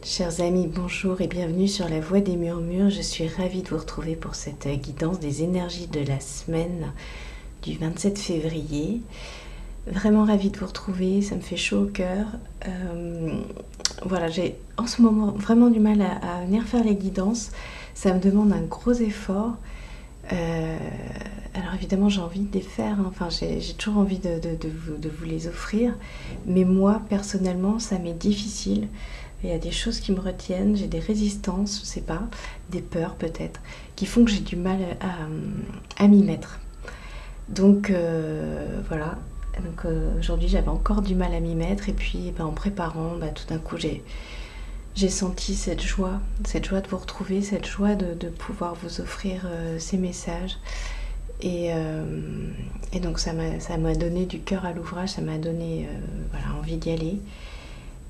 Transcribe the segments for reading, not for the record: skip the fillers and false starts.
Chers amis, bonjour et bienvenue sur la Voie des Murmures. Je suis ravie de vous retrouver pour cette guidance des énergies de la semaine du 27 février. Vraiment ravie de vous retrouver, ça me fait chaud au cœur. Voilà, j'ai en ce moment vraiment du mal à venir faire les guidances. Ça me demande un gros effort. Alors évidemment j'ai envie de les faire, hein. Enfin j'ai toujours envie de vous les offrir. Mais moi personnellement ça m'est difficile. Il y a des choses qui me retiennent, j'ai des résistances, je sais pas, des peurs peut-être, qui font que j'ai du mal à m'y mettre. Donc voilà, donc aujourd'hui j'avais encore du mal à m'y mettre et puis en préparant, tout d'un coup j'ai senti cette joie de vous retrouver, cette joie de pouvoir vous offrir ces messages. Et donc ça m'a donné du cœur à l'ouvrage, ça m'a donné voilà, envie d'y aller.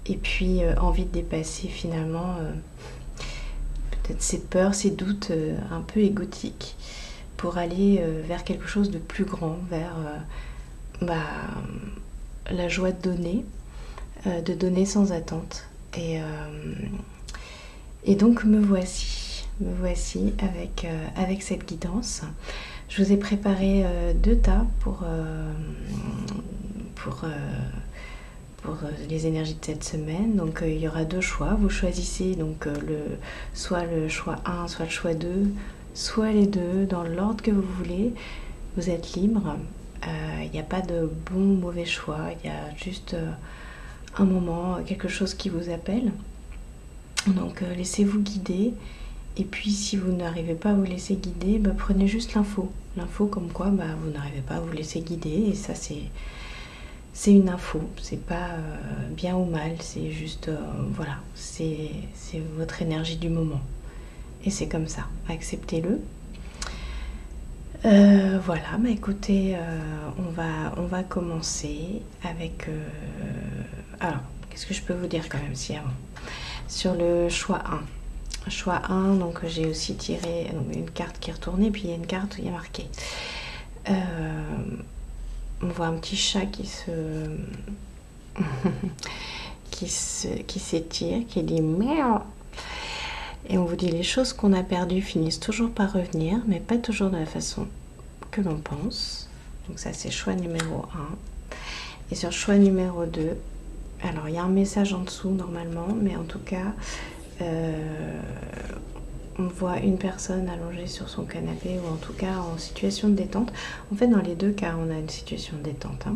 Et puis envie de dépasser finalement peut-être ces peurs, ces doutes un peu égotiques pour aller vers quelque chose de plus grand, vers la joie de donner sans attente. Et donc me voici avec cette guidance. Je vous ai préparé 2 tas pour les énergies de cette semaine. Donc il y aura 2 choix. Vous choisissez donc soit le choix 1, soit le choix 2, soit les deux, dans l'ordre que vous voulez. Vous êtes libre. Il n'y a pas de bon ou mauvais choix. Il y a juste un moment, quelque chose qui vous appelle. Donc laissez-vous guider. Et puis si vous n'arrivez pas à vous laisser guider, prenez juste l'info. L'info comme quoi vous n'arrivez pas à vous laisser guider. Et ça c'est une info, c'est pas bien ou mal, c'est juste, voilà, c'est votre énergie du moment. Et c'est comme ça, acceptez-le. Voilà, écoutez, on va commencer avec... alors, qu'est-ce que je peux vous dire quand même si avant? Sur le choix 1. Choix 1, donc j'ai aussi tiré une carte qui est retournée, puis il y a une carte où il y a marqué... on voit un petit chat qui s'étire, qui dit miaou. Et on vous dit les choses qu'on a perdues finissent toujours par revenir, mais pas toujours de la façon que l'on pense. Donc ça c'est choix numéro 1. Et sur choix numéro 2, alors il y a un message en dessous normalement, mais en tout cas on voit une personne allongée sur son canapé ou en tout cas en situation de détente. En fait, dans les 2 cas, on a une situation de détente.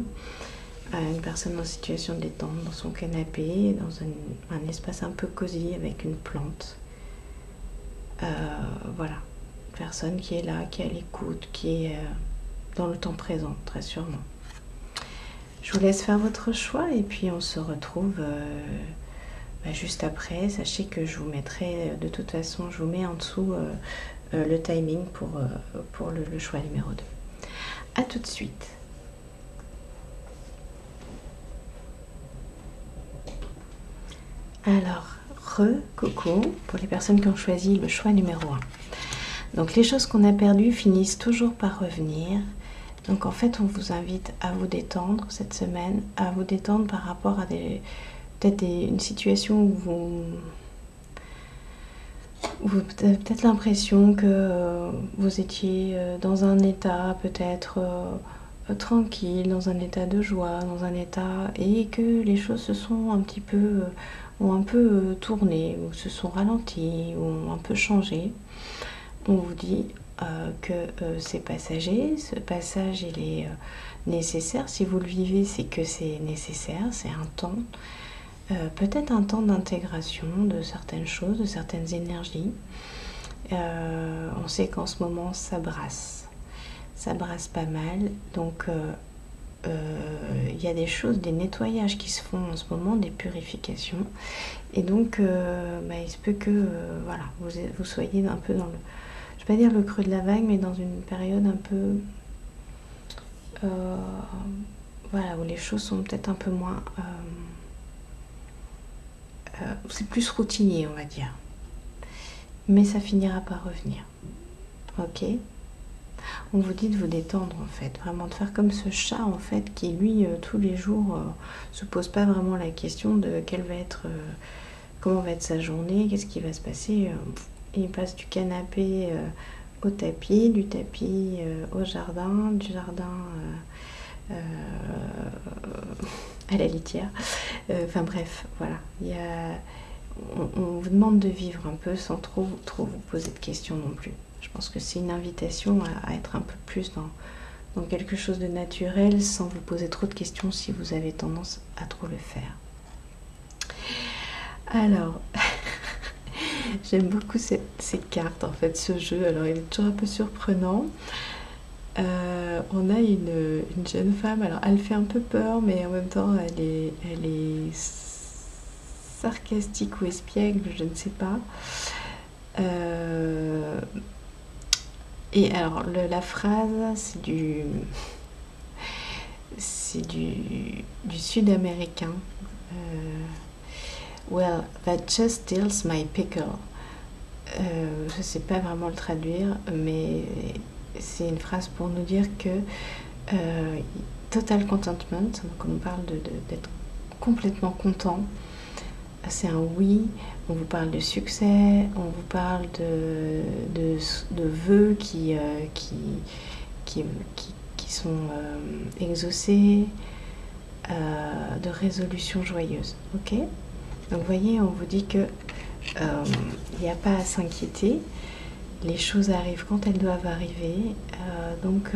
Une personne en situation de détente dans son canapé, dans un espace un peu cosy avec une plante. Voilà. Une personne qui est là, qui est à l'écoute, qui est dans le temps présent, très sûrement. Je vous laisse faire votre choix et puis on se retrouve... juste après. Sachez que je vous mettrai, de toute façon, je vous mets en dessous le timing pour le choix numéro 2. A tout de suite. Alors, coucou, pour les personnes qui ont choisi le choix numéro 1. Donc, les choses qu'on a perdues finissent toujours par revenir. Donc, en fait, on vous invite à vous détendre cette semaine, à vous détendre par rapport à peut-être une situation où vous avez peut-être l'impression que vous étiez dans un état peut-être tranquille, dans un état de joie, dans un état et que les choses se sont ont un peu tourné ou se sont ralenties ou ont un peu changé. On vous dit que c'est passager, ce passage il est nécessaire. Si vous le vivez, c'est que c'est nécessaire, c'est un temps. Peut-être un temps d'intégration de certaines choses, de certaines énergies. On sait qu'en ce moment, ça brasse pas mal. Donc, il y a des choses, des nettoyages qui se font en ce moment, des purifications. Et donc, il se peut que voilà, vous soyez un peu dans le... Je ne vais pas dire le creux de la vague, mais dans une période un peu... voilà, où les choses sont peut-être un peu moins... c'est plus routinier, on va dire. Mais ça finira par revenir. Ok? On vous dit de vous détendre, en fait. Vraiment de faire comme ce chat, en fait, qui, lui, tous les jours, se pose pas vraiment la question de quelle va être comment va être sa journée, qu'est-ce qui va se passer. Il passe du canapé au tapis, du tapis au jardin, du jardin à la litière. Enfin bref, voilà. On vous demande de vivre un peu sans trop vous poser de questions non plus. Je pense que c'est une invitation à être un peu plus dans quelque chose de naturel sans vous poser trop de questions si vous avez tendance à trop le faire. Alors, j'aime beaucoup ces cartes, en fait, ce jeu. Alors, il est toujours un peu surprenant. On a une jeune femme, alors elle fait un peu peur, mais en même temps, elle est sarcastique ou espiègle, je ne sais pas. Et alors, la phrase, c'est du sud-américain. Well, that just steals my pickle. Je ne sais pas vraiment le traduire, mais c'est une phrase pour nous dire que total contentment, donc on parle d'être complètement content, c'est un oui. On vous parle de succès, on vous parle de vœux qui sont exaucés, de résolutions joyeuses. Ok ? Donc vous voyez, on vous dit que il n'y a pas à s'inquiéter. Les choses arrivent quand elles doivent arriver. Donc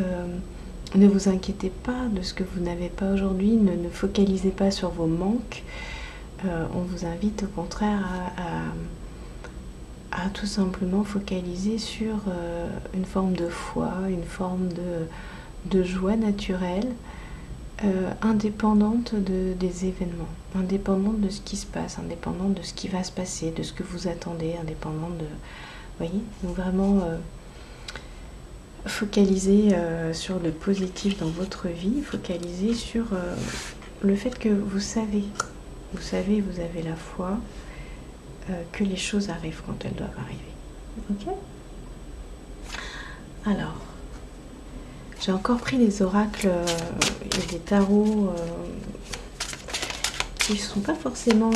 ne vous inquiétez pas de ce que vous n'avez pas aujourd'hui. Ne focalisez pas sur vos manques. On vous invite au contraire à tout simplement focaliser sur une forme de foi, une forme de joie naturelle, indépendante des événements, indépendante de ce qui se passe, indépendante de ce qui va se passer, de ce que vous attendez, indépendante de... Vous voyez, donc vraiment focaliser sur le positif dans votre vie, focaliser sur le fait que vous savez, vous avez la foi que les choses arrivent quand elles doivent arriver. Ok ? Alors, j'ai encore pris des oracles et des tarots qui ne sont pas forcément...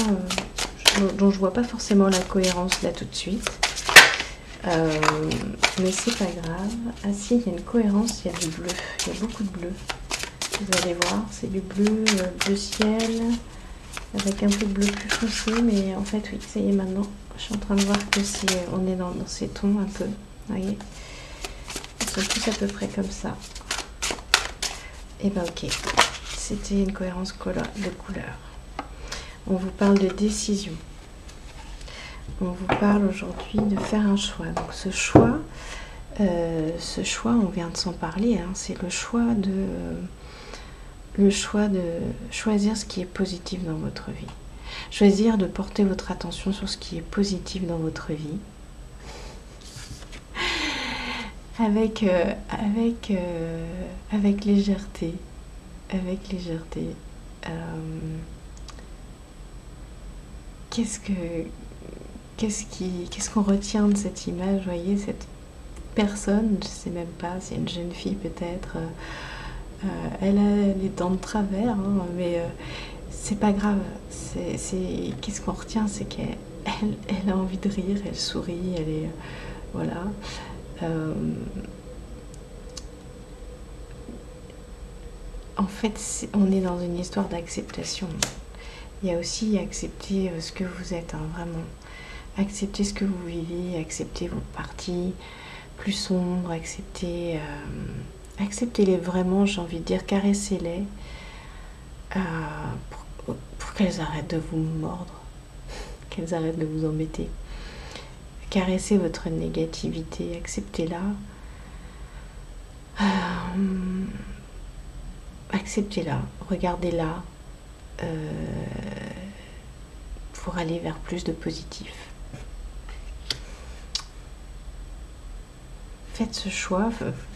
dont je vois pas forcément la cohérence là tout de suite. Mais c'est pas grave. Ah si, il y a une cohérence, il y a du bleu. Il y a beaucoup de bleu. Vous allez voir, c'est du bleu, bleu ciel, avec un peu de bleu plus foncé, mais en fait, oui, ça y est, maintenant, je suis en train de voir que on est dans ces tons un peu. Vous voyez ? Ils sont tous à peu près comme ça. Et ben ok, c'était une cohérence de couleur. On vous parle de décision. On vous parle aujourd'hui de faire un choix. Donc ce choix, on vient de s'en parler, hein, c'est le choix de choisir ce qui est positif dans votre vie. Choisir de porter votre attention sur ce qui est positif dans votre vie. Avec légèreté. Avec légèreté. Qu'est-ce qu'on retient de cette image, vous voyez, cette personne, je ne sais même pas, c'est une jeune fille peut-être, elle a les dents de travers, hein, mais c'est pas grave, qu'est-ce qu'on retient, c'est qu'elle a envie de rire, elle sourit, elle est, voilà. En fait, on est dans une histoire d'acceptation. Il y a aussi accepter ce que vous êtes, hein, vraiment. Accepter ce que vous vivez, accepter vos parties plus sombres, acceptez-les vraiment, j'ai envie de dire, caressez-les pour qu'elles arrêtent de vous mordre, qu'elles arrêtent de vous embêter. Caressez votre négativité, acceptez-la. Acceptez-la, regardez-la pour aller vers plus de positif. Faites ce choix,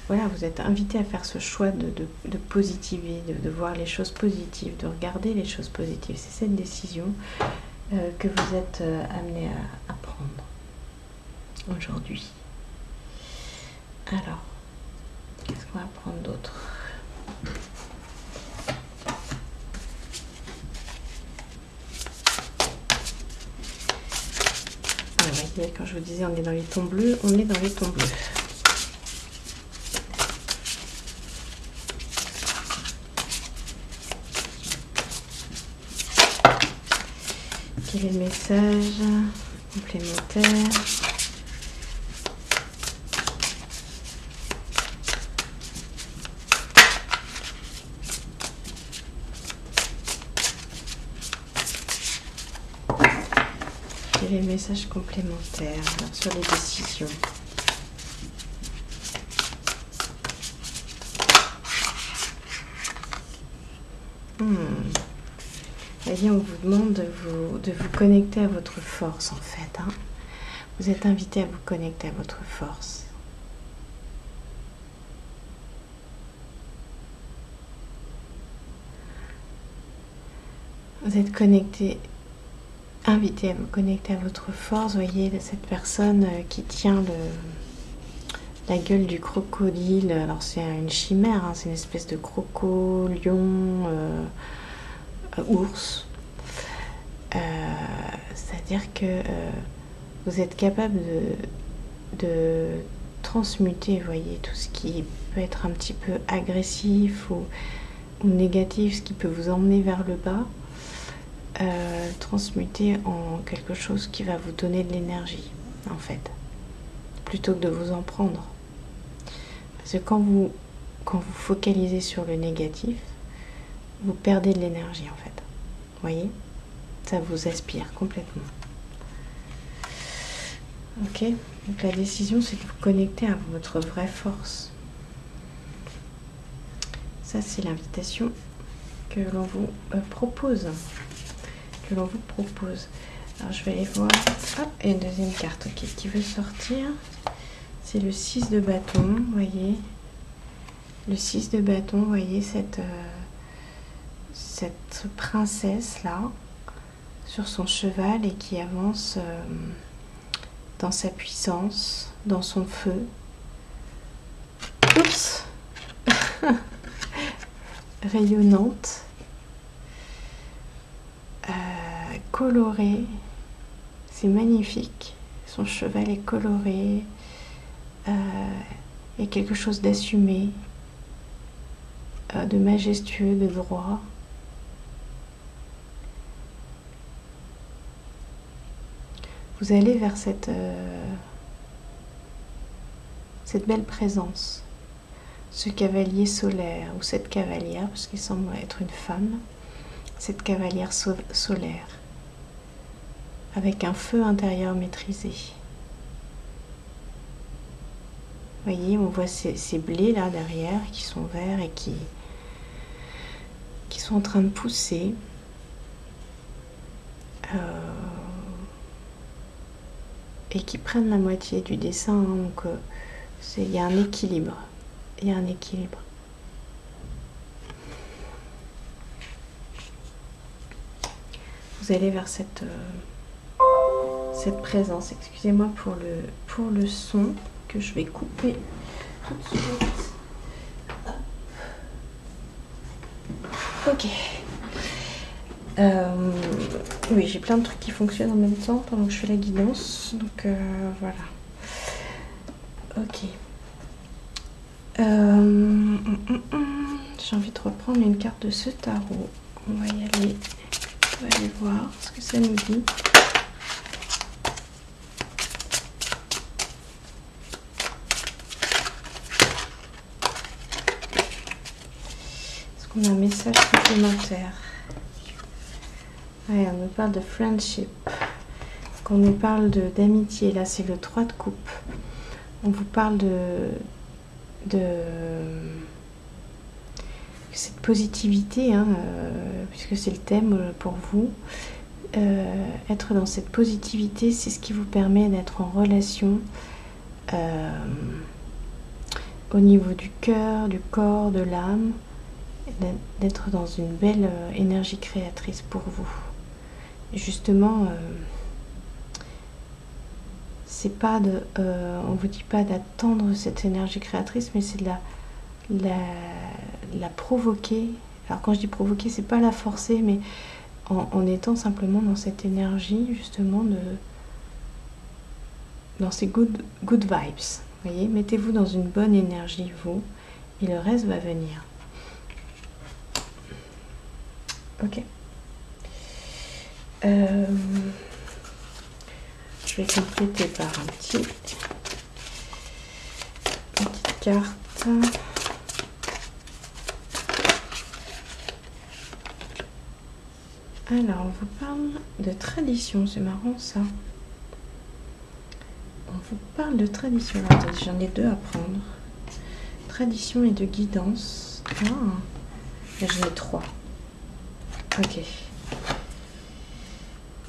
voilà, vous êtes invité à faire ce choix de positiver, de voir les choses positives, de regarder les choses positives. C'est cette décision que vous êtes amené à prendre aujourd'hui. Alors, qu'est-ce qu'on va prendre d'autre ? Vous voyez, quand je vous disais on est dans les tons bleus, on est dans les tons bleus. Quel est le message complémentaire? Quel est le message complémentaire sur les décisions? Voyez, on vous demande de vous connecter à votre force en fait. Hein. Vous êtes invité à vous connecter à votre force. Vous êtes connecté, invité à vous connecter à votre force. Voyez cette personne qui tient la gueule du crocodile. Alors c'est une chimère, hein, c'est une espèce de croco, lion, ours. C'est-à-dire que vous êtes capable de transmuter, voyez, tout ce qui peut être un petit peu agressif ou négatif, ce qui peut vous emmener vers le bas, transmuter en quelque chose qui va vous donner de l'énergie, en fait, plutôt que de vous en prendre. Parce que quand vous focalisez sur le négatif, vous perdez de l'énergie, en fait. Voyez, ça vous aspire complètement. Ok, donc la décision, c'est de vous connecter à votre vraie force. Ça, c'est l'invitation que l'on vous propose. Alors, je vais aller voir. Hop, et une deuxième carte, ok, qui veut sortir. C'est le 6 de bâton, vous voyez. Le 6 de bâton, vous voyez, cette princesse-là, sur son cheval et qui avance dans sa puissance, dans son feu. Oups. Rayonnante, colorée, c'est magnifique. Son cheval est coloré, il y a quelque chose d'assumé, de majestueux, de droit. Vous allez vers cette belle présence, ce cavalier solaire ou cette cavalière, parce qu'il semble être une femme, cette cavalière solaire, avec un feu intérieur maîtrisé. Vous voyez, on voit ces blés là derrière qui sont verts et qui sont en train de pousser. Et qui prennent la moitié du dessin, hein, donc il y a un équilibre. Il y a un équilibre. Vous allez vers cette présence. Excusez-moi pour le son que je vais couper tout de suite. Ok. Oui, j'ai plein de trucs qui fonctionnent en même temps pendant que je fais la guidance. Donc voilà. Ok. J'ai envie de reprendre une carte de ce tarot. On va y aller. On va aller voir ce que ça nous dit. Est-ce qu'on a un message complémentaire? Ouais, on nous parle de friendship. Qu'on nous parle d'amitié. Là, c'est le 3 de coupe. On vous parle de cette positivité, hein, puisque c'est le thème pour vous. Être dans cette positivité, c'est ce qui vous permet d'être en relation au niveau du cœur, du corps, de l'âme, d'être dans une belle énergie créatrice pour vous. Et justement, c'est pas on vous dit pas d'attendre cette énergie créatrice, mais c'est de la provoquer. Alors quand je dis provoquer, c'est pas la forcer, mais en étant simplement dans cette énergie justement dans ces good vibes. Voyez, mettez-vous dans une bonne énergie, vous, et le reste va venir. Ok. Je vais compléter par une petite carte. Alors, on vous parle de tradition, c'est marrant ça. On vous parle de tradition. Attendez, j'en ai deux à prendre. Tradition et de guidance. Ah, j'en ai trois. Ok.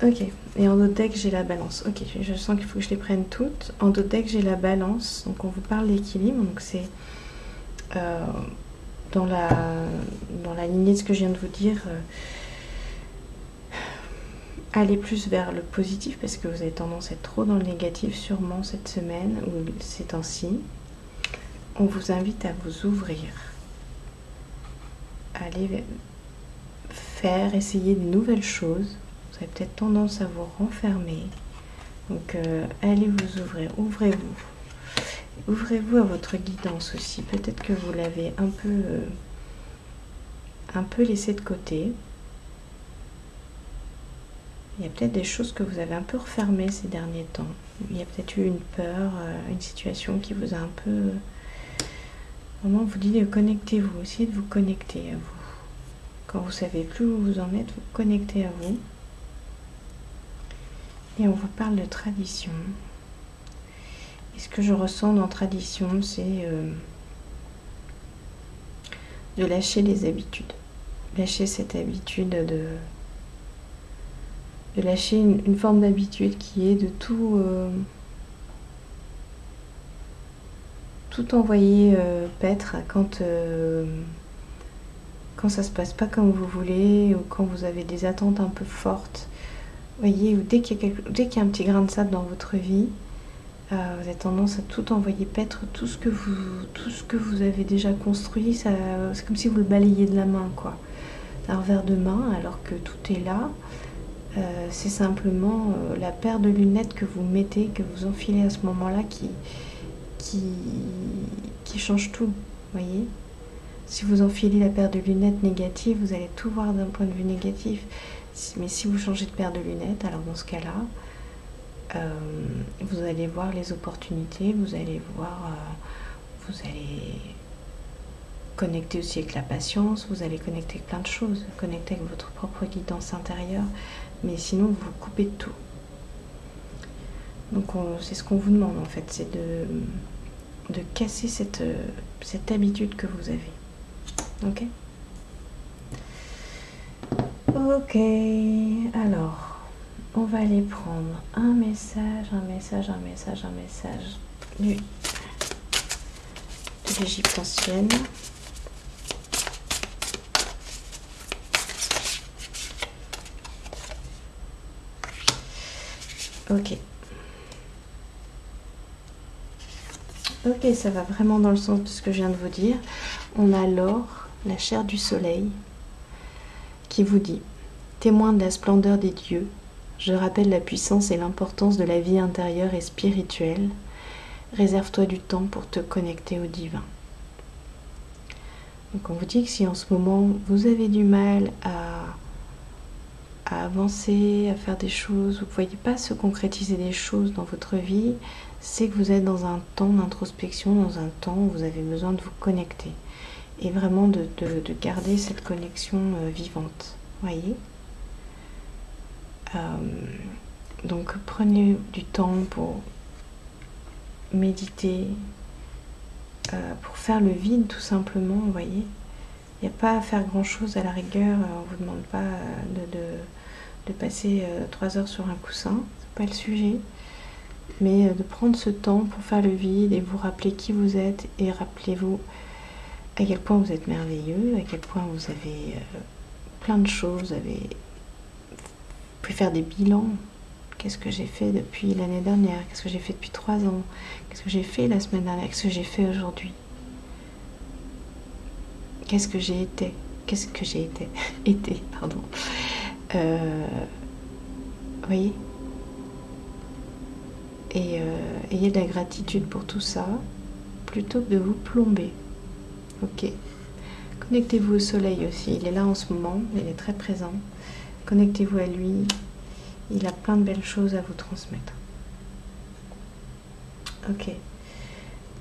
Ok. Et en dos deck, j'ai la balance. Ok, je sens qu'il faut que je les prenne toutes. En dos deck, j'ai la balance. Donc, on vous parle d'équilibre. Donc, c'est dans la lignée de ce que je viens de vous dire. Aller plus vers le positif parce que vous avez tendance à être trop dans le négatif sûrement cette semaine ou ces temps-ci. On vous invite à vous ouvrir. Aller faire, essayer de nouvelles choses. Vous avez peut-être tendance à vous renfermer. Donc allez vous ouvrir, ouvrez-vous. Ouvrez-vous à votre guidance aussi. Peut-être que vous l'avez un peu laissé de côté. Il y a peut-être des choses que vous avez un peu refermées ces derniers temps. Il y a peut-être eu une peur, une situation qui vous a un peu... Vraiment, on vous dit connectez-vous, essayez de vous connecter à vous. Quand vous ne savez plus où vous en êtes, vous connectez à vous. Et on vous parle de tradition. Et ce que je ressens dans tradition, c'est de lâcher les habitudes. Lâcher cette habitude de lâcher une forme d'habitude qui est de tout envoyer paître quand ça se passe pas comme vous voulez ou quand vous avez des attentes un peu fortes. Voyez, ou dès qu'il y a un petit grain de sable dans votre vie, vous avez tendance à tout envoyer paître, tout ce que vous avez déjà construit, c'est comme si vous le balayez de la main, quoi. D'un revers de main, alors que tout est là. C'est simplement la paire de lunettes que vous mettez, que vous enfilez à ce moment-là qui change tout, voyez. Si vous enfilez la paire de lunettes négative, vous allez tout voir d'un point de vue négatif. Mais si vous changez de paire de lunettes, alors dans ce cas-là, vous allez voir les opportunités, vous allez connecter aussi avec la patience, vous allez connecter avec plein de choses, connecter avec votre propre guidance intérieure, mais sinon vous vous coupez de tout. Donc c'est ce qu'on vous demande en fait, c'est de casser cette habitude que vous avez. Ok ? Ok, alors, on va aller prendre un message de l'Égypte ancienne. Ok. Ok, ça va vraiment dans le sens de ce que je viens de vous dire. On a l'or, la chair du soleil, qui vous dit « Témoin de la splendeur des dieux, je rappelle la puissance et l'importance de la vie intérieure et spirituelle. Réserve-toi du temps pour te connecter au divin. » Donc on vous dit que si en ce moment vous avez du mal à avancer, à faire des choses, vous ne voyez pas se concrétiser des choses dans votre vie, c'est que vous êtes dans un temps d'introspection, dans un temps où vous avez besoin de vous connecter. Et vraiment de garder cette connexion vivante. Voyez ? Donc prenez du temps pour méditer, pour faire le vide tout simplement, vous voyez. Il n'y a pas à faire grand chose à la rigueur, on ne vous demande pas de passer 3 heures sur un coussin, c'est pas le sujet. Mais de prendre ce temps pour faire le vide et vous rappeler qui vous êtes et rappelez-vous à quel point vous êtes merveilleux, à quel point vous avez plein de choses, vous pouvez faire des bilans. Qu'est-ce que j'ai fait depuis l'année dernière? Qu'est-ce que j'ai fait depuis 3 ans? Qu'est-ce que j'ai fait la semaine dernière? Qu'est-ce que j'ai fait aujourd'hui? Qu'est-ce que j'ai été? Qu'est-ce que j'ai été? Été, pardon. Vous voyez? et ayez de la gratitude pour tout ça, plutôt que de vous plomber. Ok. Connectez-vous au soleil aussi, il est là en ce moment, il est très présent. Connectez-vous à lui, il a plein de belles choses à vous transmettre. Ok.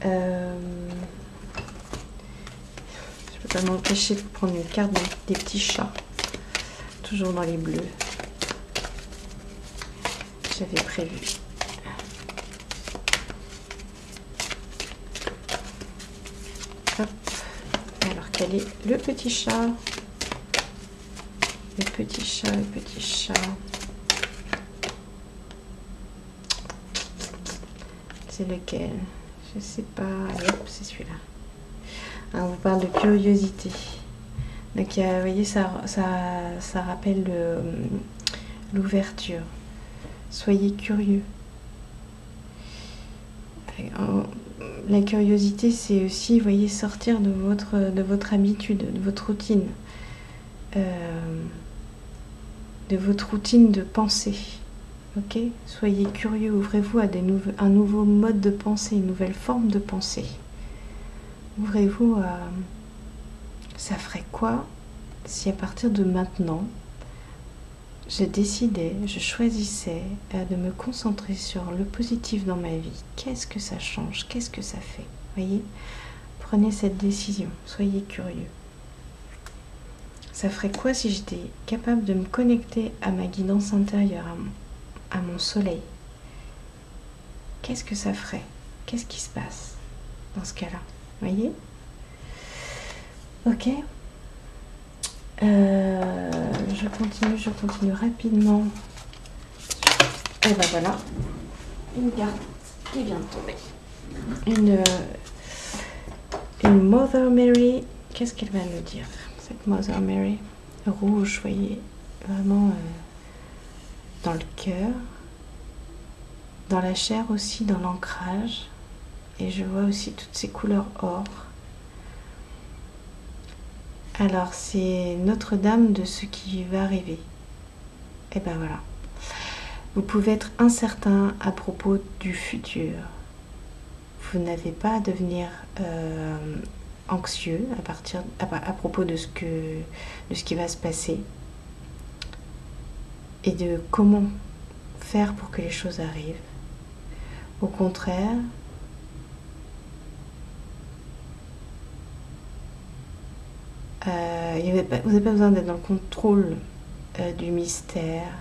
Je peux pas m'empêcher de prendre une carte des petits chats, toujours dans les bleus. J'avais prévu. Hop. Alors quel est le petit chat? Le petit chat, le petit chat. C'est lequel? Je sais pas. Hop, c'est celui-là. On vous parle de curiosité. Donc, vous voyez, ça rappelle l'ouverture. Soyez curieux. La curiosité, c'est aussi, vous voyez, sortir de votre habitude, de votre routine. De votre routine de pensée. Ok? Soyez curieux, ouvrez-vous à un nouveau mode de pensée, une nouvelle forme de pensée. Ouvrez-vous à... Ça ferait quoi si à partir de maintenant, je décidais, je choisissais de me concentrer sur le positif dans ma vie? Qu'est-ce que ça change? Qu'est-ce que ça fait? Voyez? Prenez cette décision, soyez curieux. Ça ferait quoi si j'étais capable de me connecter à ma guidance intérieure, à mon soleil? Qu'est-ce que ça ferait? Qu'est-ce qui se passe dans ce cas-là? Voyez? Ok. Je continue rapidement. Et ben voilà, une carte qui vient de tomber. Une Mother Mary. Qu'est-ce qu'elle va nous dire, cette Mother Mary? Rouge, voyez, vraiment dans le cœur, dans la chair aussi, dans l'ancrage. Et je vois aussi toutes ces couleurs or. Alors, c'est Notre-Dame de ce qui va arriver. Et ben voilà. Vous pouvez être incertain à propos du futur. Vous n'avez pas à devenir anxieux à propos de ce qui va se passer et de comment faire pour que les choses arrivent. Au contraire, vous n'avez pas besoin d'être dans le contrôle du mystère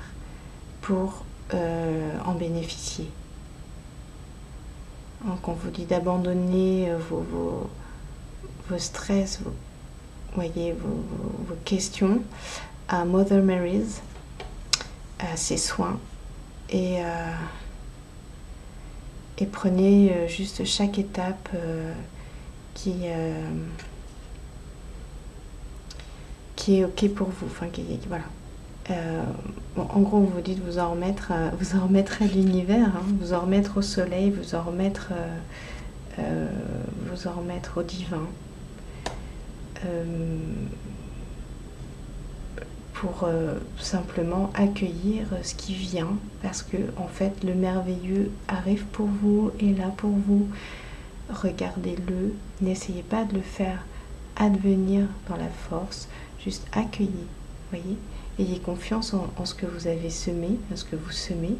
pour en bénéficier. Donc on vous dit d'abandonner vos stress, vos questions à Mother Mary's, à ses soins, et prenez juste chaque étape qui est ok pour vous. Enfin, voilà. Bon, en gros, vous dites vous en remettre à l'univers, hein, vous en remettre au soleil, vous en remettre au divin, pour simplement accueillir ce qui vient, parce que en fait le merveilleux arrive pour vous, est là pour vous. Regardez-le, n'essayez pas de le faire advenir dans la force, juste accueillez, voyez. Ayez confiance en ce que vous avez semé, en ce que vous semez.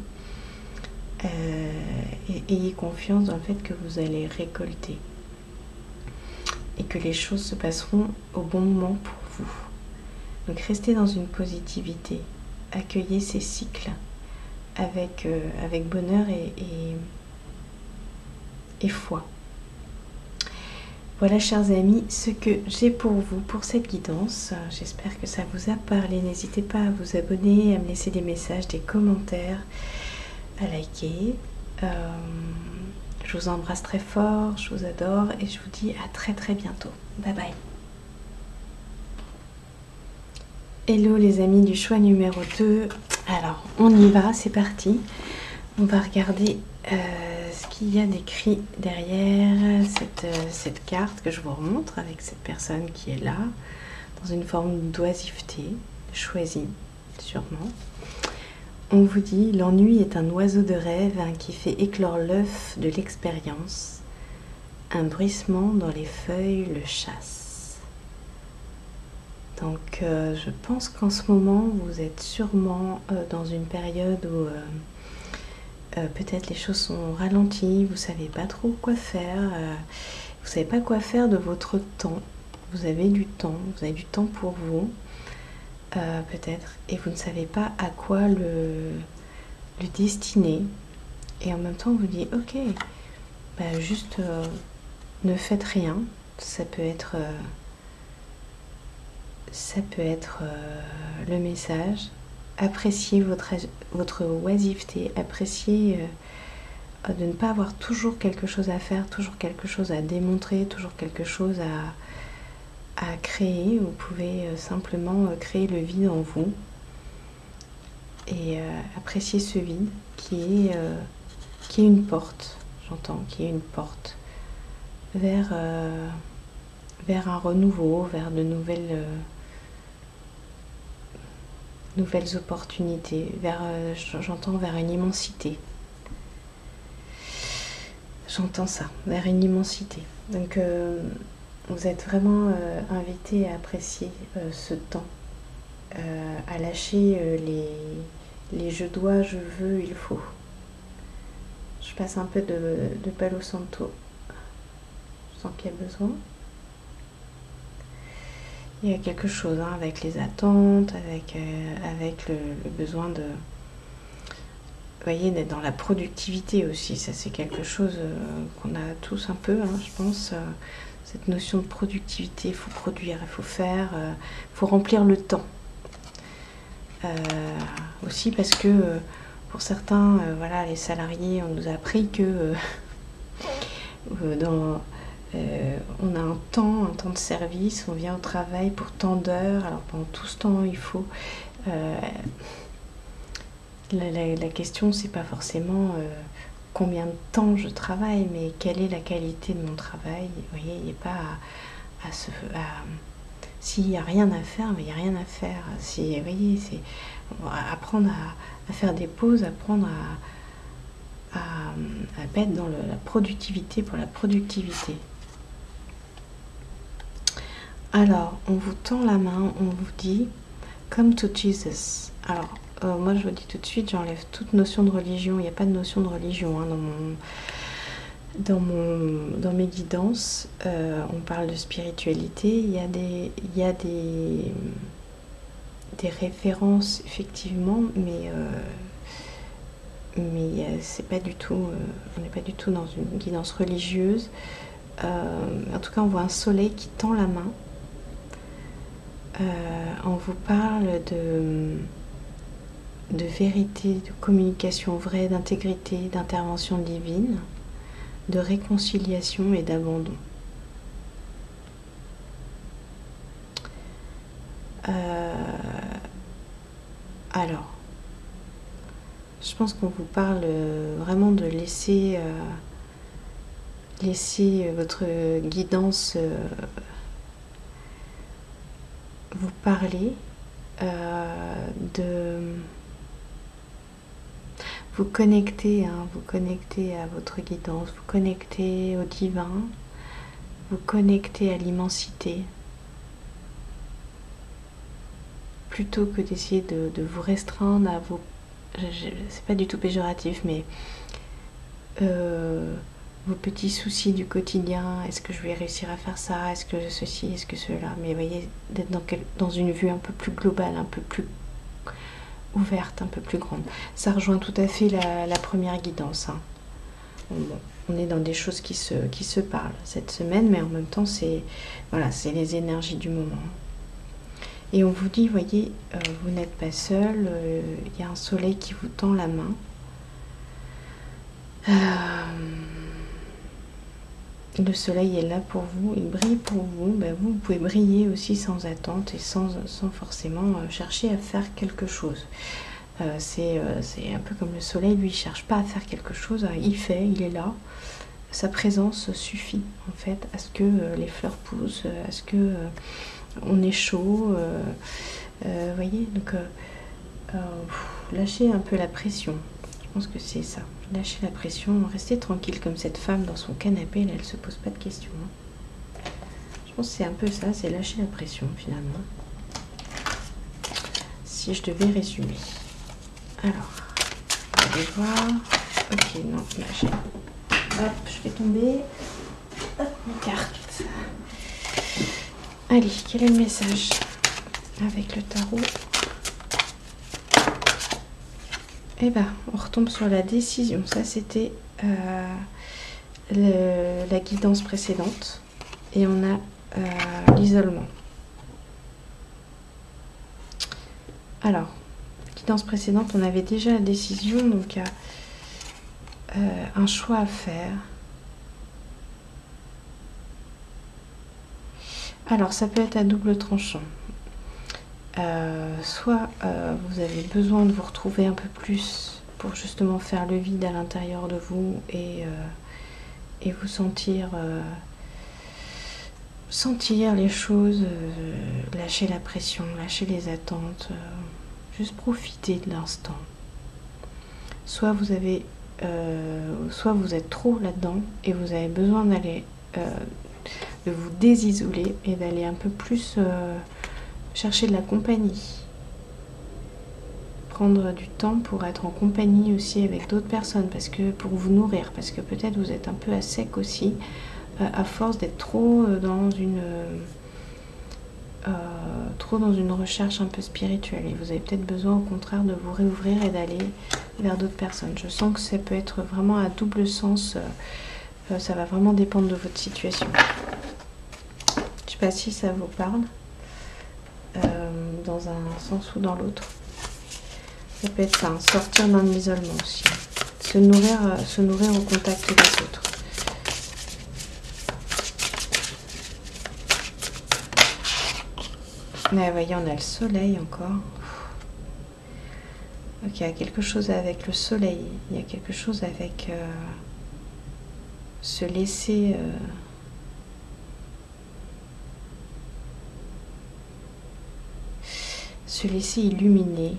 Et ayez confiance dans le fait que vous allez récolter. Et que les choses se passeront au bon moment pour vous. Donc restez dans une positivité. Accueillez ces cycles avec bonheur et foi. Voilà, chers amis, ce que j'ai pour vous pour cette guidance. J'espère que ça vous a parlé. N'hésitez pas à vous abonner, à me laisser des messages, des commentaires, à liker. Je vous embrasse très fort, je vous adore et je vous dis à très très bientôt. Bye bye. Hello les amis du choix numéro 2. Alors, on y va, c'est parti. On va regarder ce qu'il y a d'écrit derrière cette carte que je vous remontre avec cette personne qui est là, dans une forme d'oisiveté, choisie, sûrement. on vous dit, l'ennui est un oiseau de rêve qui fait éclore l'œuf de l'expérience. Un bruissement dans les feuilles le chasse. Donc je pense qu'en ce moment, vous êtes sûrement dans une période où peut-être les choses sont ralenties, vous ne savez pas trop quoi faire, vous ne savez pas quoi faire de votre temps. Vous avez du temps pour vous, peut-être, et vous ne savez pas à quoi le destiner. Et en même temps, on vous dit, ok, bah juste ne faites rien. Ça peut être le message. Appréciez votre oisiveté, appréciez de ne pas avoir toujours quelque chose à faire, toujours quelque chose à démontrer, toujours quelque chose à créer. Vous pouvez simplement créer le vide en vous et apprécier ce vide qui est une porte, j'entends, qui est une porte vers un renouveau, vers de nouvelles opportunités, j'entends vers une immensité. J'entends ça, vers une immensité. Donc vous êtes vraiment invité à apprécier ce temps, à lâcher les je dois, je veux, il faut. Je passe un peu de Palo Santo. Je sens qu'il y a besoin. Il y a quelque chose avec les attentes, avec le besoin de... Vous voyez, d'être dans la productivité aussi. Ça, c'est quelque chose qu'on a tous un peu, je pense. Cette notion de productivité, il faut produire, il faut faire, il faut remplir le temps. Aussi parce que pour certains, voilà, les salariés, on nous a appris que on a un temps de service, on vient au travail pour tant d'heures, alors pendant tout ce temps il faut... la question c'est pas forcément combien de temps je travaille, mais quelle est la qualité de mon travail. Vous voyez, il n'y a pas s'il n'y a rien à faire, mais il n'y a rien à faire. Vous voyez, c'est apprendre à faire des pauses, apprendre à être dans la productivité pour la productivité. Alors, on vous tend la main, on vous dit « Come to Jesus ». Alors, moi je vous dis tout de suite, j'enlève toute notion de religion. Il n'y a pas de notion de religion dans mes guidances. On parle de spiritualité. Il y a des références, effectivement, mais c'est pas du tout, on n'est pas du tout dans une guidance religieuse. En tout cas, on voit un soleil qui tend la main. On vous parle de vérité, de communication vraie, d'intégrité, d'intervention divine, de réconciliation et d'abandon. Alors, je pense qu'on vous parle vraiment de laisser votre guidance vous parler, de vous connecter à votre guidance, vous connecter au divin, vous connecter à l'immensité, plutôt que d'essayer de vous restreindre à vos... C'est pas du tout péjoratif, mais vos petits soucis du quotidien. Est-ce que je vais réussir à faire ça? Est-ce que ceci? Est-ce que cela? Mais vous voyez, d'être dans une vue un peu plus globale, un peu plus ouverte, un peu plus grande. Ça rejoint tout à fait la première guidance. Bon, on est dans des choses qui se parlent cette semaine, mais en même temps, c'est les énergies du moment. Et on vous dit, voyez, vous n'êtes pas seul, il y a un soleil qui vous tend la main. Le soleil est là pour vous, il brille pour vous. Ben vous pouvez briller aussi sans attente et sans forcément chercher à faire quelque chose. C'est un peu comme le soleil, lui, il ne cherche pas à faire quelque chose, il fait, il est là. Sa présence suffit en fait à ce que les fleurs poussent, à ce que on est chaud. Voyez, donc lâcher un peu la pression. Je pense que c'est ça. Lâcher la pression, rester tranquille comme cette femme dans son canapé, là, elle se pose pas de questions. Je pense que c'est un peu ça, c'est lâcher la pression finalement. Si je devais résumer. Alors, on va voir. Ok, non, là j'ai. Hop, je fais tomber. Hop, mes cartes. Allez, quel est le message avec le tarot? Eh ben, on retombe sur la décision. Ça, c'était la guidance précédente. Et on a l'isolement. Alors, guidance précédente, on avait déjà la décision, donc il y a un choix à faire. Alors, ça peut être à double tranchant. Soit vous avez besoin de vous retrouver un peu plus pour justement faire le vide à l'intérieur de vous et vous sentir les choses, lâcher la pression, lâcher les attentes, juste profiter de l'instant. Soit vous avez soit vous êtes trop là-dedans et vous avez besoin d'aller de vous désisoler et d'aller un peu plus chercher de la compagnie. Prendre du temps pour être en compagnie aussi avec d'autres personnes, parce que pour vous nourrir, parce que peut-être vous êtes un peu à sec aussi, à force d'être trop dans une recherche un peu spirituelle. Et vous avez peut-être besoin au contraire de vous réouvrir et d'aller vers d'autres personnes. Je sens que ça peut être vraiment à double sens. Ça va vraiment dépendre de votre situation. Je sais pas si ça vous parle. Dans un sens ou dans l'autre. Ça peut être ça, hein, sortir d'un isolement aussi. Se nourrir au contact des autres. Mais voyez, on a le soleil encore. Donc il y a quelque chose avec le soleil. Il y a quelque chose avec se laisser... se laisser illuminer,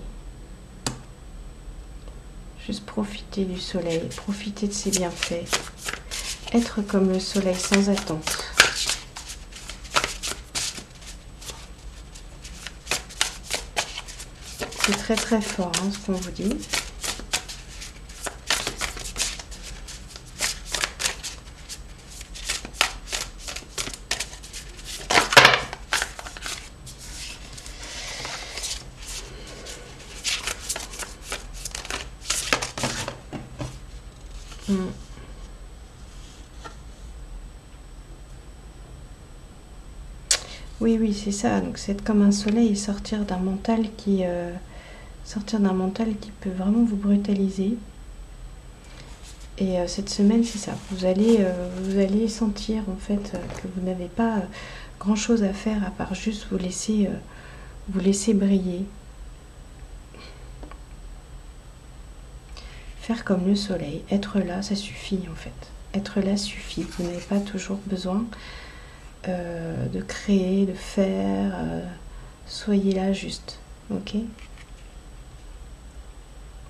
juste profiter du soleil, profiter de ses bienfaits, être comme le soleil sans attente. C'est très très fort hein, ce qu'on vous dit. Oui, oui, c'est ça. Donc c'est être comme un soleil et sortir d'un mental qui peut vraiment vous brutaliser. Et cette semaine, c'est ça. Vous allez sentir en fait que vous n'avez pas grand chose à faire à part juste vous laisser briller. Faire comme le soleil. Être là, ça suffit en fait. Être là suffit. Vous n'avez pas toujours besoin de créer, de faire. Soyez là juste. Ok ?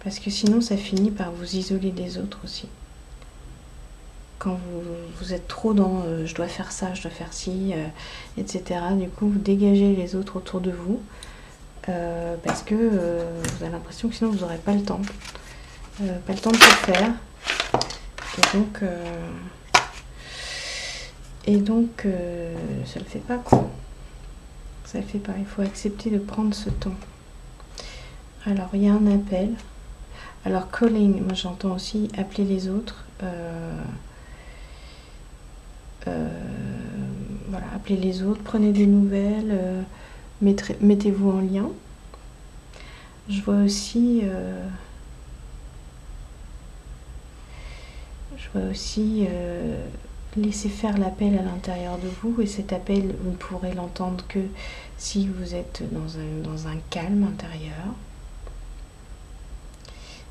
Parce que sinon, ça finit par vous isoler des autres aussi. Quand vous êtes trop dans je dois faire ça, je dois faire ci, etc. Du coup, vous dégagez les autres autour de vous parce que vous avez l'impression que sinon, vous n'aurez pas le temps. Pas le temps de le faire. Et donc, ça le fait pas, quoi. Ça le fait pas. Il faut accepter de prendre ce temps. Alors, il y a un appel. Alors, calling, moi j'entends aussi appeler les autres. Voilà, appelez les autres, prenez des nouvelles, mettez-vous en lien. Je vois aussi laisser faire l'appel à l'intérieur de vous, et cet appel, vous ne pourrez l'entendre que si vous êtes dans un calme intérieur.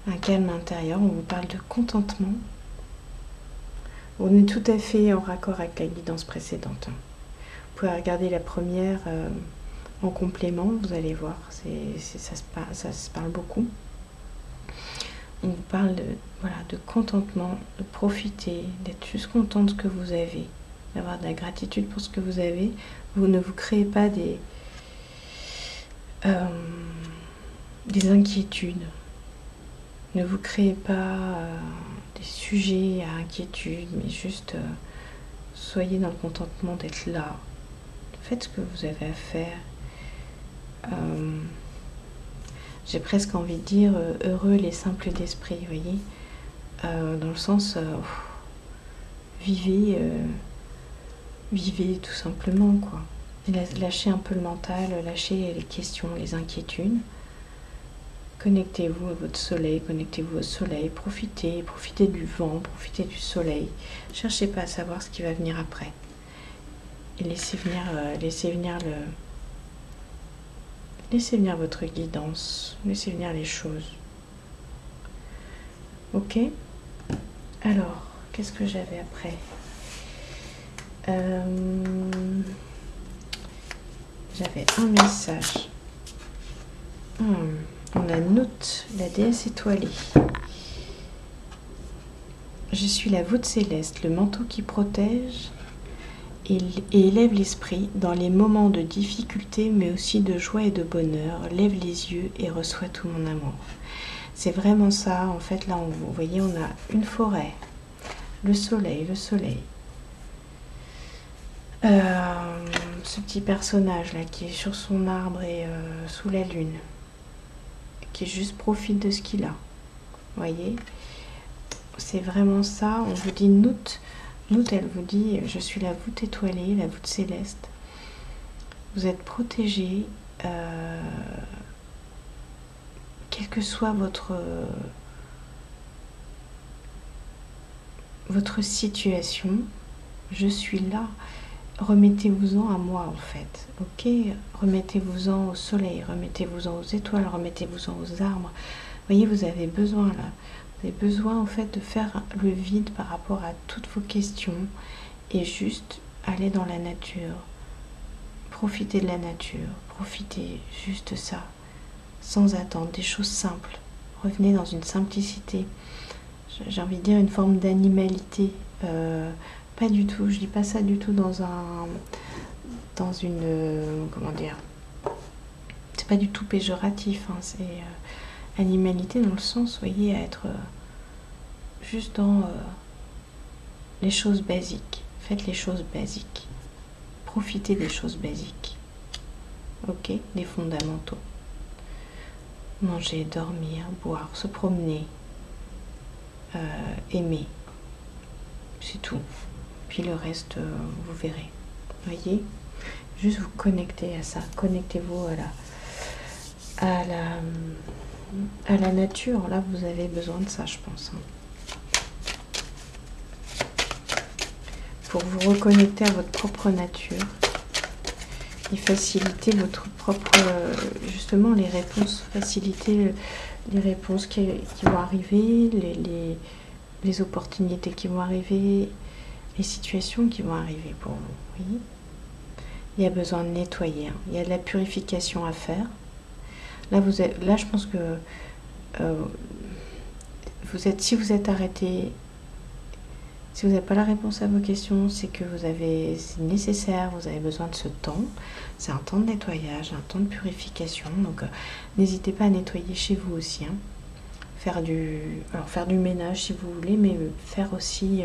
Un calme intérieur, on vous parle de contentement. On est tout à fait en raccord avec la guidance précédente. Vous pouvez regarder la première en complément, vous allez voir, ça se parle beaucoup. il vous parle de, voilà, de contentement, de profiter, d'être juste content de ce que vous avez, d'avoir de la gratitude pour ce que vous avez. Vous ne vous créez pas des inquiétudes. Ne vous créez pas des sujets à inquiétude, mais juste soyez dans le contentement d'être là. Faites ce que vous avez à faire. J'ai presque envie de dire heureux les simples d'esprit, vous voyez, dans le sens vivez, vivez tout simplement, quoi. Lâchez un peu le mental, lâchez les questions, les inquiétudes. Connectez-vous à votre soleil, connectez-vous au soleil, profitez du vent, profitez du soleil. Cherchez pas à savoir ce qui va venir après. Et laissez venir votre guidance, laissez venir les choses. Ok? Alors, qu'est-ce que j'avais après? J'avais un message. On a Nout, la déesse étoilée. Je suis la voûte céleste, le manteau qui protège et élève l'esprit dans les moments de difficulté, mais aussi de joie et de bonheur. Lève les yeux et reçois tout mon amour. C'est vraiment ça. En fait, là, vous voyez, on a une forêt, le soleil. Ce petit personnage là qui est sur son arbre et sous la lune, qui juste profite de ce qu'il a. Vous voyez, c'est vraiment ça. On vous dit Nout, elle vous dit je suis la voûte étoilée, la voûte céleste. Vous êtes protégé, quelle que soit votre situation, je suis là. Remettez-vous-en à moi, en fait, ok? Remettez-vous-en au soleil, remettez-vous-en aux étoiles, remettez-vous-en aux arbres. Vous voyez, vous avez besoin, là. Vous avez besoin, en fait, de faire le vide par rapport à toutes vos questions et juste aller dans la nature. Profitez de la nature, profitez juste ça, sans attendre, des choses simples. Revenez dans une simplicité. J'ai envie de dire une forme d'animalité. Pas du tout, je dis pas ça du tout dans une, comment dire, c'est pas du tout péjoratif, hein, c'est animalité dans le sens, vous voyez, à être juste dans les choses basiques. Faites les choses basiques. Profitez des choses basiques. Ok, des fondamentaux. Manger, dormir, boire, se promener, aimer. C'est tout. Puis le reste, vous verrez. Voyez, juste vous connectez à ça. Connectez-vous à la nature. Là, vous avez besoin de ça, je pense. Pour vous reconnecter à votre propre nature et faciliter votre propre, justement, les réponses. Faciliter les réponses qui vont arriver, les opportunités qui vont arriver, les situations qui vont arriver pour vous. Oui. Il y a besoin de nettoyer. Hein. Il y a de la purification à faire. Là, je pense que si vous êtes arrêté, si vous n'avez pas la réponse à vos questions, c'est que c'est nécessaire, vous avez besoin de ce temps. C'est un temps de nettoyage, un temps de purification. Donc, n'hésitez pas à nettoyer chez vous aussi. Hein. Faire du ménage si vous voulez, mais faire aussi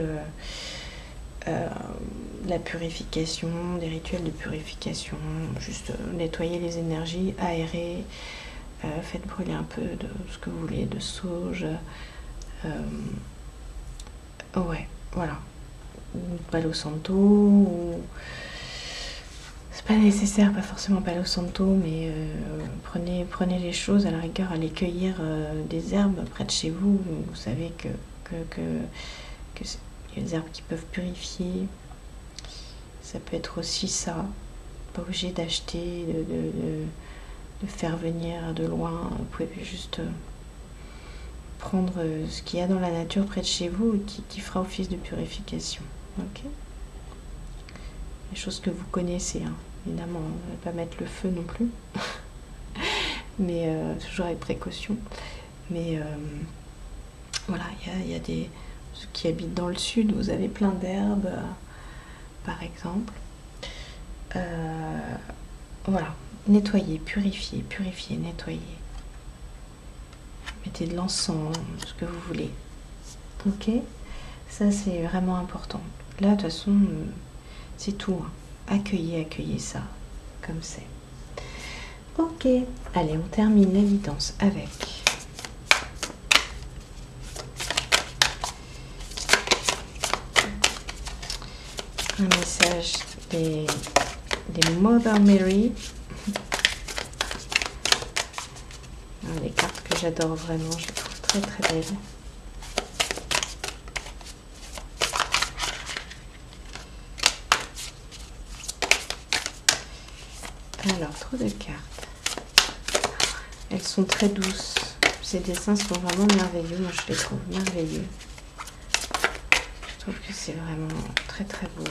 la purification, des rituels de purification, juste nettoyer les énergies, aérer, faites brûler un peu de ce que vous voulez, de sauge, ouais, voilà, ou Palo Santo, ou c'est pas nécessaire, pas forcément Palo Santo, mais prenez les choses, à la rigueur, allez cueillir des herbes près de chez vous. Vous savez que il y a des herbes qui peuvent purifier. Ça peut être aussi ça. Pas obligé d'acheter, de faire venir de loin. Vous pouvez juste prendre ce qu'il y a dans la nature près de chez vous et qui fera office de purification. Ok ? Les choses que vous connaissez, hein. Évidemment, on ne va pas mettre le feu non plus. Mais toujours avec précaution. Mais Voilà, il y a des... Ceux qui habitent dans le sud, vous avez plein d'herbes, par exemple. Voilà, nettoyer, purifier, purifier, nettoyer. Mettez de l'encens, ce que vous voulez. Ok, ça c'est vraiment important. Là, de toute façon, c'est tout. Hein. Accueillez, accueillez ça, comme c'est. Ok, allez, on termine l'évidence avec un message des Mother Mary. Les cartes que j'adore vraiment, je les trouve très très belles. Alors, trop de cartes. Elles sont très douces. Ces dessins sont vraiment merveilleux. Moi, je les trouve merveilleux. Je trouve que c'est vraiment très très beau.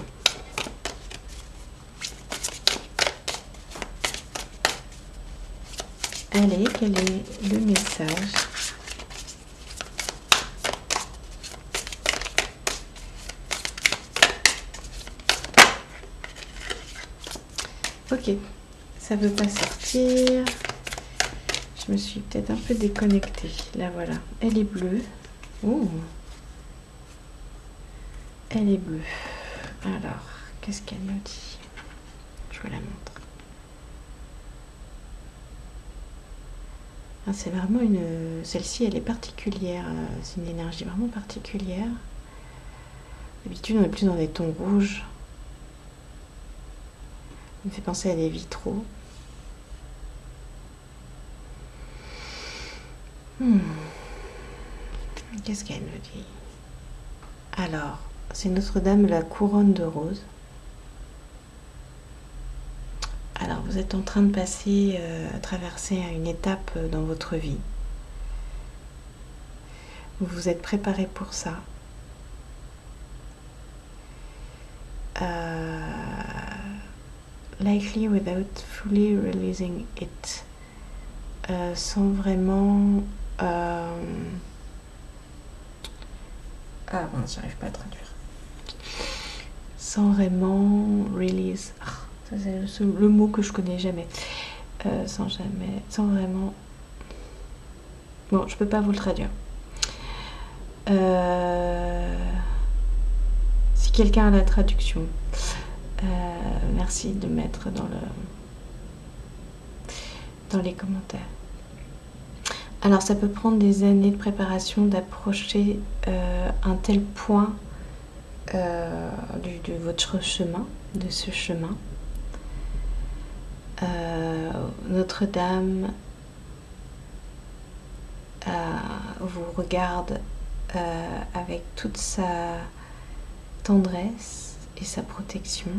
Allez, quel est le message? Ok, ça ne veut pas sortir. Je me suis peut-être un peu déconnectée. Là, voilà. Elle est bleue. Oh. Elle est bleue. Alors, qu'est-ce qu'elle me dit? Je vous la montre. Ah, c'est vraiment une... Celle-ci, elle est particulière. C'est une énergie vraiment particulière. D'habitude, on est plus dans des tons rouges. Ça me fait penser à des vitraux. Qu'est-ce qu'elle me dit? Alors, c'est Notre-Dame, la couronne de rose. Alors, vous êtes en train de passer, traverser une étape dans votre vie. Vous vous êtes préparé pour ça. Likely without fully releasing it. Sans vraiment... Ah bon, j'arrive pas à traduire. Sans vraiment release. Ça c'est le mot que je connais jamais. Sans vraiment... Bon, je peux pas vous le traduire. Si quelqu'un a la traduction, merci de mettre dans les commentaires. Alors ça peut prendre des années de préparation d'approcher un tel point de votre chemin, de ce chemin. Notre-Dame vous regarde avec toute sa tendresse et sa protection.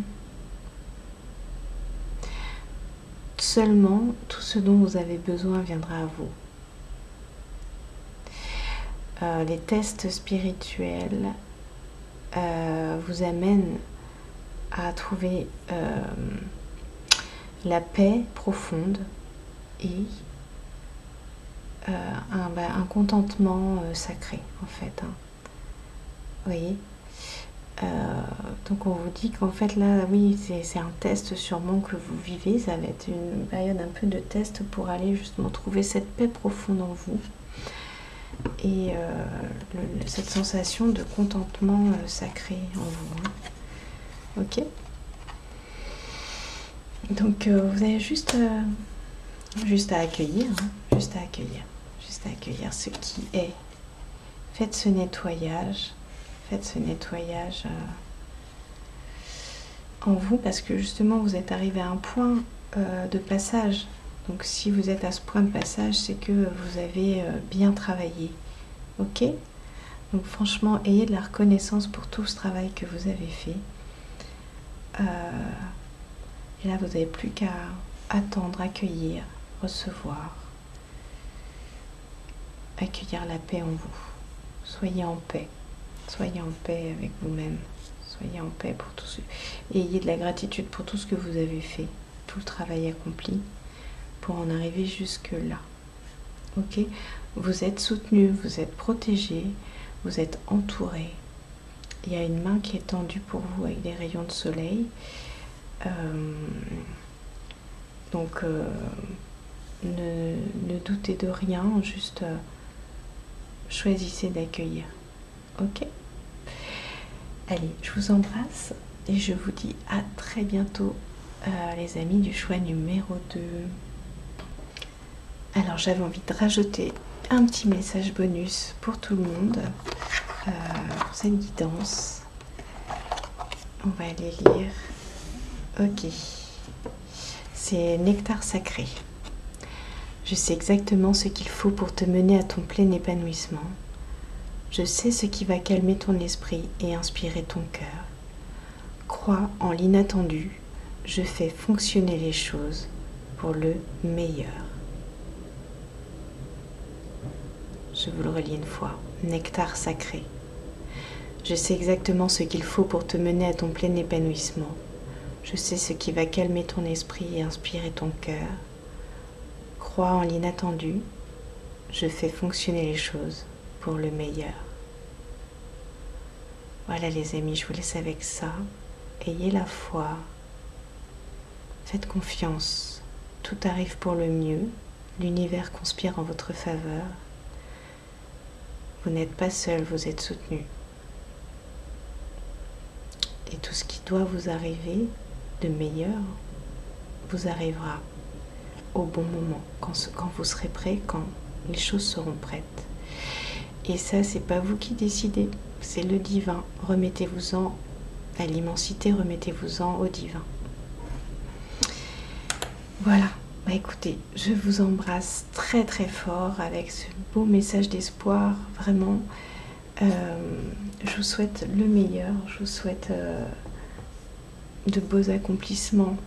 Seulement, tout ce dont vous avez besoin viendra à vous. Les tests spirituels vous amènent à trouver la paix profonde et un contentement sacré en fait. Hein. Vous voyez, donc on vous dit qu'en fait là, oui, c'est un test sûrement que vous vivez. Ça va être une période un peu de test pour aller justement trouver cette paix profonde en vous. Et cette sensation de contentement sacré en vous. Hein. Ok. Donc vous avez juste à accueillir, hein, juste à accueillir ce qui est. Faites ce nettoyage en vous parce que justement vous êtes arrivé à un point de passage. Donc si vous êtes à ce point de passage, c'est que vous avez bien travaillé. Ok? Donc franchement, ayez de la reconnaissance pour tout ce travail que vous avez fait. Et là, vous n'avez plus qu'à attendre, accueillir, recevoir. Accueillir la paix en vous. Soyez en paix. Soyez en paix avec vous-même. Soyez en paix pour tout ce... Et ayez de la gratitude pour tout ce que vous avez fait. Tout le travail accompli pour en arriver jusque là. Ok? Vous êtes soutenu, vous êtes protégé, vous êtes entouré. Il y a une main qui est tendue pour vous avec des rayons de soleil. Donc, ne doutez de rien, juste choisissez d'accueillir. Ok? Allez, je vous embrasse et je vous dis à très bientôt, les amis du choix numéro 2. Alors, j'avais envie de rajouter un petit message bonus pour tout le monde, pour cette guidance. On va aller lire. Ok. C'est Nectar Sacré. Je sais exactement ce qu'il faut pour te mener à ton plein épanouissement. Je sais ce qui va calmer ton esprit et inspirer ton cœur. Crois en l'inattendu. Je fais fonctionner les choses pour le meilleur. Je vous le relis une fois. Nectar Sacré. Je sais exactement ce qu'il faut pour te mener à ton plein épanouissement. Je sais ce qui va calmer ton esprit et inspirer ton cœur. Crois en l'inattendu. Je fais fonctionner les choses pour le meilleur. Voilà les amis, je vous laisse avec ça. Ayez la foi. Faites confiance. Tout arrive pour le mieux. L'univers conspire en votre faveur. Vous n'êtes pas seul, vous êtes soutenu. Et tout ce qui doit vous arriver de meilleur vous arrivera au bon moment, quand vous serez prêt, quand les choses seront prêtes. Et ça, c'est pas vous qui décidez, c'est le divin. Remettez-vous-en à l'immensité, remettez-vous-en au divin. Voilà, bah écoutez, je vous embrasse très très fort avec ce beau message d'espoir, vraiment. Je vous souhaite le meilleur, je vous souhaite de beaux accomplissements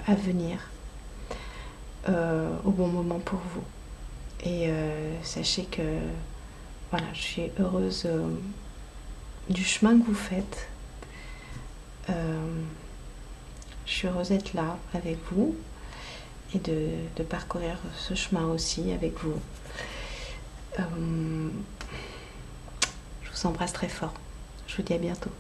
à venir au bon moment pour vous. Et sachez que voilà, je suis heureuse du chemin que vous faites. Je suis heureuse d'être là avec vous et de parcourir ce chemin aussi avec vous. Je vous embrasse très fort. Je vous dis à bientôt.